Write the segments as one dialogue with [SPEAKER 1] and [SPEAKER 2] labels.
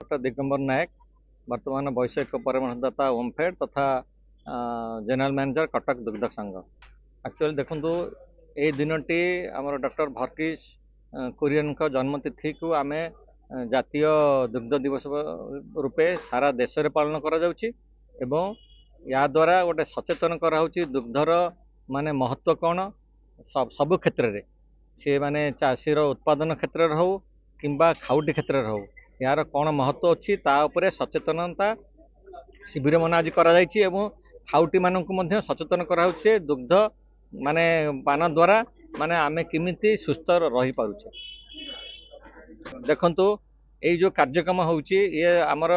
[SPEAKER 1] Doctor Digambar नायक वर्तमान वैषयिक परमहंसदाता ओमफेड तथा general manager Cuttack दुग्ध संघ। एक्चुअली देखु ये दिनटी आमर डॉक्टर भर्किस कुरियन का जन्मतिथि को आम जातीय दुग्ध दिवस रूपे सारा देश में पालन कर या द्वारा गोटे सचेतन कराऊँच दुग्धर माने महत्व कौन सबु क्षेत्र में सी माने चाषीर उत्पादन क्षेत्र हो किंबा खाउटी क्षेत्र हो यार कौन महत्व अच्छी ताऊपर सचेतनता शिविर मान आज खाउटी मानक सचेतन कराऊे दुग्ध माने पान द्वारा माने आमे किमिति सुस्थ रही पारुछे। देखंतु ये जो कार्यक्रम होउची ये आमर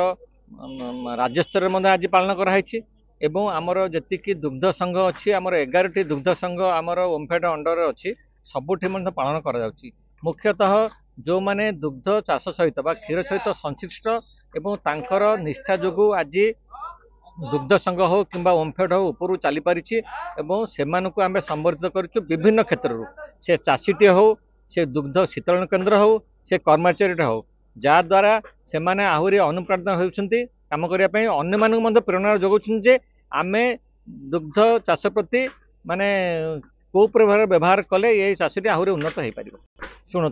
[SPEAKER 1] राज्य स्तर में आज पालन कराई एवं आमर जी दुग्ध संघ अच्छी आमर 11टी दुग्ध संघ आमर ओमफेड अंडर अच्छी सबुठी पालन करा मुख्यतः जो माने दुग्ध चाष सहित बा क्षीर सहित संश्लिष्ट एवं तांकर निष्ठा जोगु आज दुग्ध संघ हो किंबा ओमफेड हो ऊपर चली पारी एवं से आम संबर्धित करूँ विभिन्न क्षेत्र से चाषीटे हो से दुग्ध शीतलन केन्द्र हो से कर्मचारी हो जद्वारा से माने आहुरी अनुप्राणित होती काम करने अन्य मानक प्रेरणा जोगाउछन जे आमे दुग्ध चाष प्रति माने को प्रभाव व्यवहार कले ये चाषी आहुरी उन्नत हो पार। शुणु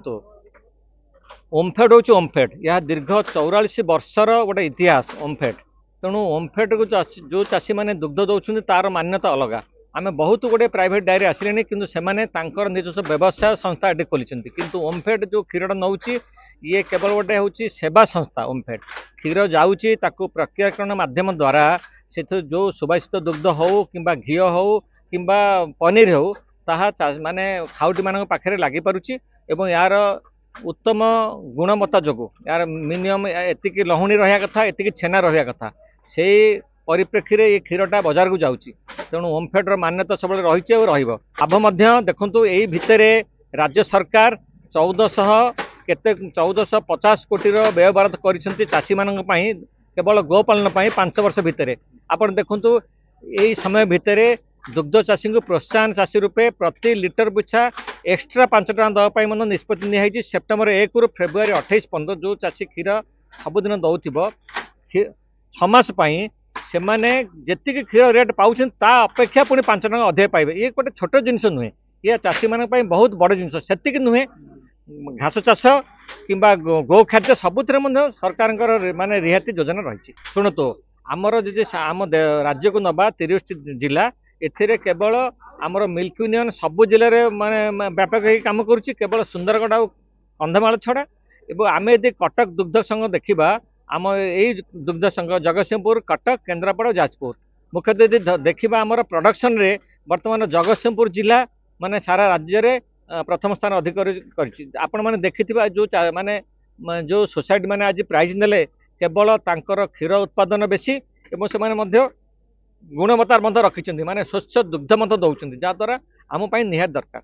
[SPEAKER 1] ओमफेड हूँ ओमफेड यह दीर्घ 44 वर्षर गोटे इतिहास ओमफेड तेणु ओमफेड को जो चाषी मैंने दुग्ध दौरान तार मान्यता अलग आम बहुत गुड़े प्राइवेट डायरी आसिले किंतु सेमाने तांकर निजस्व व्यवसाय संस्था ये खोली किंतु ओमफेड जो क्षीर नौची ये केवल गोटे हूँ सेवा संस्था ओमफेड क्षीर जाऊँगी प्रक्रियाकरण माध्यम द्वारा से जो सुबासित दुग्ध हो कि घी हो कि पनीर हो ताहा माने खाउटी मान पाखे लगी पारुची एवं यार उत्तम गुणवत्ता जोगु यार मिनिमम एतिकी लहुणी रहा कथा एतिकी छेना रहा कथा से परिप्रेक्षी में ये क्षीरटा बाजार को जाऊँगी तेणु ओमफेड मान्यता सब रही लाभ देखु यही भितर राज्य सरकार 1450 कोटी व्यय बराद कर चाषी मान केवल गोपालन 5 वर्ष भितर आपण देखु यही समय भितर दुग्ध चाषी को प्रोत्साहन चाषी रूपे प्रति लिटर पिछा एक्सट्रा 5 टका देवाई निष्पत्ति निजी सेप्टेम्बर 1 रु फेब्रुआरी 28 पर्यटन जो चाषी क्षीर सबुदिन दौथिब 6 मास से माने जेतिकी क्षीर रेट पाँच अपेक्षा पुणी 5 टका अधिक पाइबे ये गोटे छोट जिनस नुहे ये चाषी मान बहुत बड़ जिनस से नुहे घास चाष किंबा गो खाद्य सबुथ सरकार माने रिहाती योजना रही। शुणु आमर जी आम राज्य को नवा 30 जिला एथिरे केवल आमर मिल्क यूनियन सबु जिले में माने व्यापक काम करुच्ची केवल सुंदरगढ़ और कंधमाल छड़ा एवं आम यदि कटक दुग्ध संघ देखा आम यही दुग्ध संघ जगतसिंहपुर कटक केन्द्रापड़ा जाजपुर मुख्यतः यदि देखा आमर प्रोडक्शन रे वर्तमान जगतसिंहपुर जिला माने सारा राज्य में प्रथम स्थान अधिकार आपण मैंने देखि जो माने जो सोसाइटी मैंने आज प्राइज नेले केवल तांकर क्षीर उत्पादन बेसी एवं से गुणवत्ता रखिंट माने स्वच्छ दुग्ध दौरान जहाँद्वारा आम निहाती दरकार।